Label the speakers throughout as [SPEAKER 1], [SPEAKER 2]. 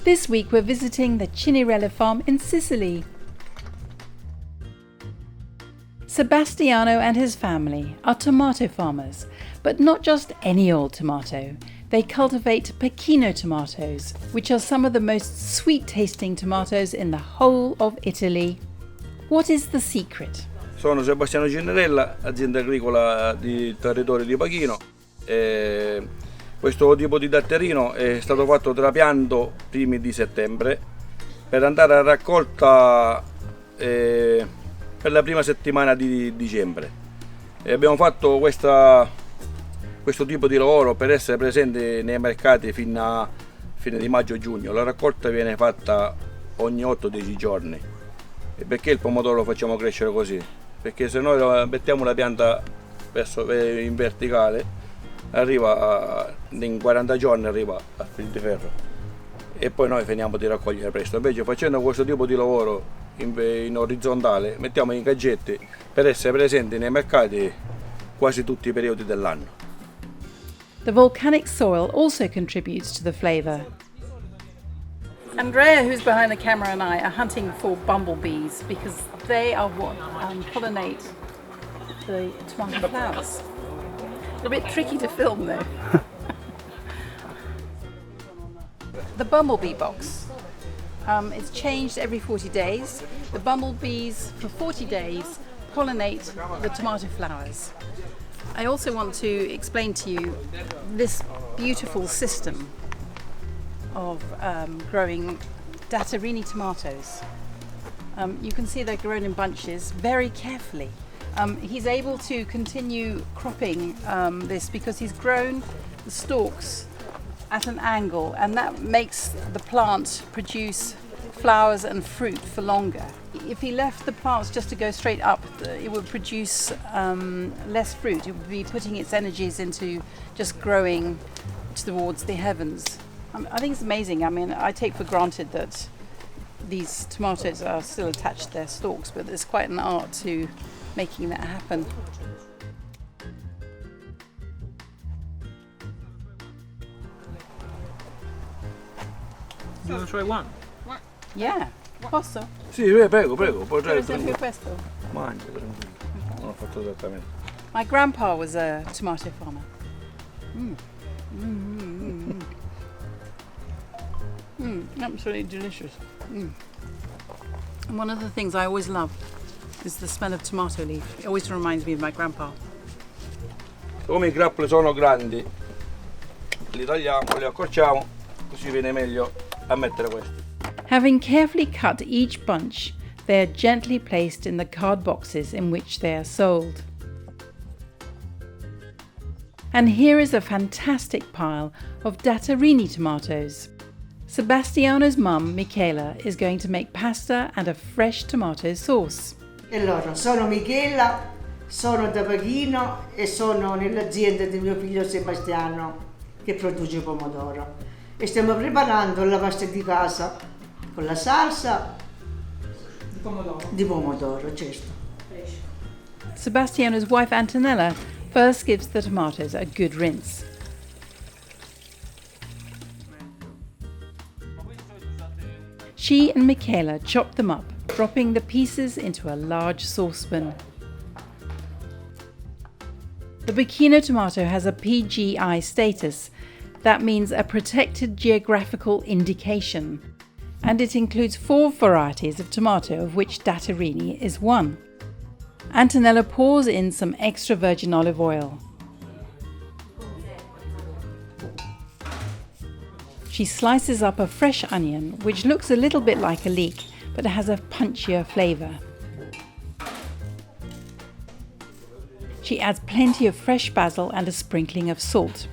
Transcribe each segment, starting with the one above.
[SPEAKER 1] This week we're visiting the Cinnirella Farm in Sicily. Sebastiano and his family are tomato farmers, but not just any old tomato. They cultivate Pachino tomatoes, which are some of the most sweet-tasting tomatoes in the whole of Italy. What is the secret?
[SPEAKER 2] Sono Sebastiano Cinnirella, azienda agricola di territorio di Pachino. Questo tipo di datterino è stato fatto trapianto primi di settembre per andare a raccolta per la prima settimana di dicembre. E abbiamo fatto questo tipo di lavoro per essere presenti nei mercati fino a fine di maggio-giugno. La raccolta viene fatta ogni 8-10 giorni. E perché il pomodoro lo facciamo crescere così? Perché se noi mettiamo la pianta in verticale, in 40 giorni arriva al fil di ferro e poi noi finiamo di raccogliere presto. Invece facendo questo tipo di lavoro in orizzontale mettiamo i caggetti per essere presenti nei mercati quasi tutti i periodi dell'anno.
[SPEAKER 1] The volcanic soil also contributes to the flavour. Andrea, who's behind the camera, and I are hunting for bumblebees because they are what pollinate the tomato flowers. A bit tricky to film though. The bumblebee box. It's changed every 40 days. The bumblebees for 40 days pollinate the tomato flowers. I also want to explain to you this beautiful system of growing dattarini tomatoes. You can see they're grown in bunches very carefully. He's able to continue cropping this because he's grown the stalks at an angle, and that makes the plant produce flowers and fruit for longer. If he left the plants just to go straight up, it would produce less fruit. It would be putting its energies into just growing towards the heavens. I think it's amazing. I mean, I take for granted that these tomatoes are still attached to their stalks, but there's quite an art to making that happen.
[SPEAKER 3] You want to try one?
[SPEAKER 1] Yeah, posso?
[SPEAKER 2] Sì, prego,
[SPEAKER 1] Per
[SPEAKER 2] potrei
[SPEAKER 1] esempio questo.
[SPEAKER 2] mangia tranquillo. Non ho fatto esattamente.
[SPEAKER 1] My grandpa was a tomato farmer. Absolutely delicious. And one of the things I always love is the smell of tomato leaf. It always reminds me of my grandpa.
[SPEAKER 2] Come i grappoli sono grandi, li tagliamo, li accorciamo, così viene meglio a mettere questi.
[SPEAKER 1] Having carefully cut each bunch, they are gently placed in the card boxes in which they are sold. And here is a fantastic pile of dattarini tomatoes. Sebastiano's mum, Michela, is going to make pasta and a fresh tomato sauce.
[SPEAKER 4] Allora, sono Michela, sono da Pachino e sono nell'azienda di mio figlio Sebastiano che produce pomodoro. E stiamo preparando la pasta di casa con la salsa di pomodoro, certo.
[SPEAKER 1] Sebastiano's wife Antonella first gives the tomatoes a good rinse. She and Michela chop them up, dropping the pieces into a large saucepan. The Pachino tomato has a PGI status. That means a protected geographical indication. And it includes 4 varieties of tomato, of which dattarini is one. Antonella pours in some extra virgin olive oil. She slices up a fresh onion, which looks a little bit like a leek, but has a punchier flavour. She adds plenty of fresh basil and a sprinkling of salt.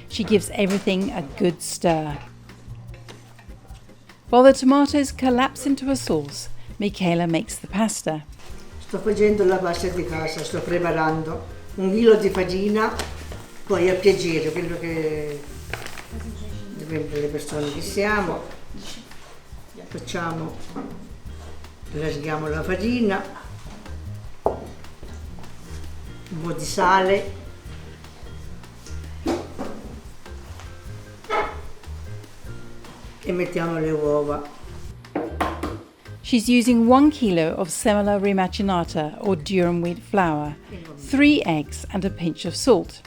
[SPEAKER 1] She gives everything a good stir. While the tomatoes collapse into a sauce, Michela makes the pasta.
[SPEAKER 4] Sto facendo la pasta di casa, sto preparando 1 chilo di farina, poi a piacere, quello che dipende dalle persone che siamo. Facciamo, lasciamo la farina, un po' di sale. E mettiamo le uova.
[SPEAKER 1] She's using 1 kilo of semola rimacinata or durum wheat flour, 3 eggs and a pinch of salt.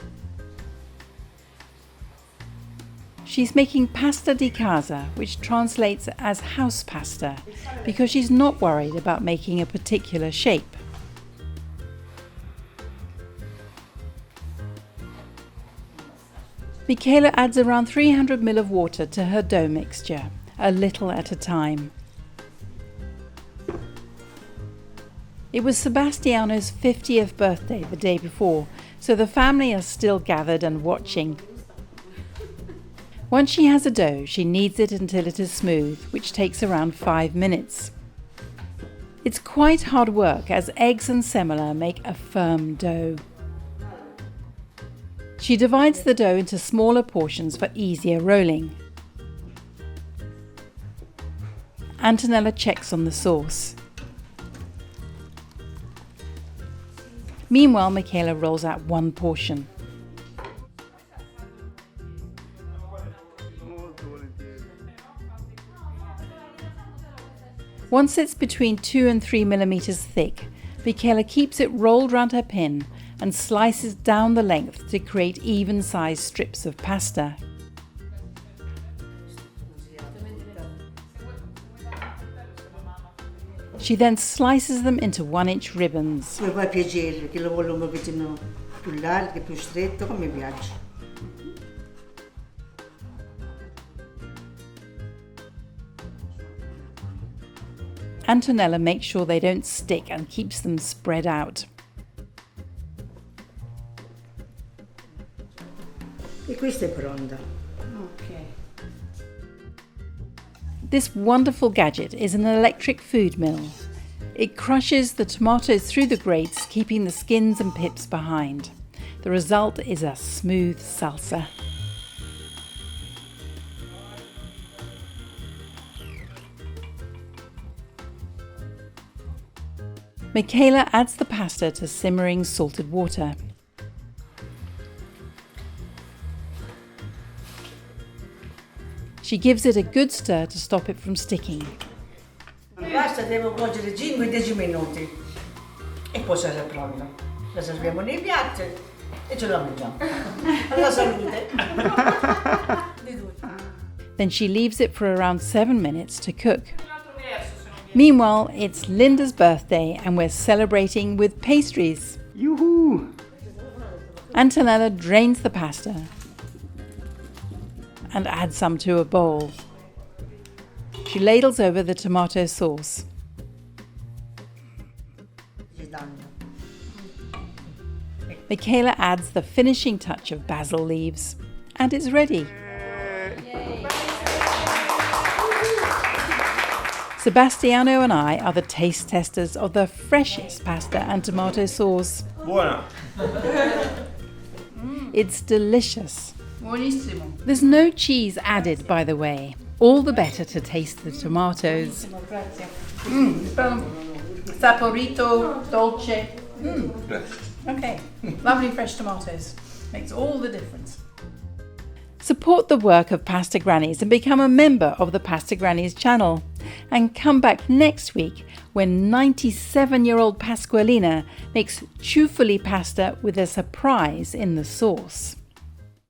[SPEAKER 1] She's making pasta di casa, which translates as house pasta, because she's not worried about making a particular shape. Michela adds around 300 ml of water to her dough mixture, a little at a time. It was Sebastiano's 50th birthday the day before, so the family are still gathered and watching. Once she has a dough, she kneads it until it is smooth, which takes around 5 minutes. It's quite hard work as eggs and semola make a firm dough. She divides the dough into smaller portions for easier rolling. Antonella checks on the sauce. Meanwhile, Michela rolls out one portion. Once it's between 2 and 3 millimeters thick, Michela keeps it rolled round her pin and slices down the length to create even-sized strips of pasta. She then slices them into 1-inch ribbons.
[SPEAKER 4] Come puoi piacere, perché lo voglio un pochettino più largo, più stretto, come piace.
[SPEAKER 1] Antonella makes sure they don't stick and keeps them spread out.
[SPEAKER 4] E questa è pronta.
[SPEAKER 1] Okay. This wonderful gadget is an electric food mill. It crushes the tomatoes through the grates, keeping the skins and pips behind. The result is a smooth salsa. Michela adds the pasta to simmering salted water. She gives it a good stir to stop it from sticking.
[SPEAKER 4] La pasta devo cuocere 5-10 minuti e poi sarà pronta. La serviamo nei piatti e ce la mangiamo. Alla salute!
[SPEAKER 1] Then she leaves it for around 7 minutes to cook. Meanwhile, it's Linda's birthday and we're celebrating with pastries.
[SPEAKER 3] Yoo-hoo!
[SPEAKER 1] Antonella drains the pasta and adds some to a bowl. She ladles over the tomato sauce. Michela adds the finishing touch of basil leaves and it's ready. Sebastiano and I are the taste testers of the freshest pasta and tomato sauce.
[SPEAKER 2] Buona!
[SPEAKER 1] It's delicious.
[SPEAKER 5] Buonissimo.
[SPEAKER 1] There's no cheese added, by the way. All the better to taste the tomatoes.
[SPEAKER 5] Saporito, dolce. Okay, lovely fresh tomatoes. Makes all the difference.
[SPEAKER 1] Support the work of Pasta Grannies and become a member of the Pasta Grannies channel. And come back next week when 97-year-old Pasqualina makes ciuffoli pasta with a surprise in the sauce.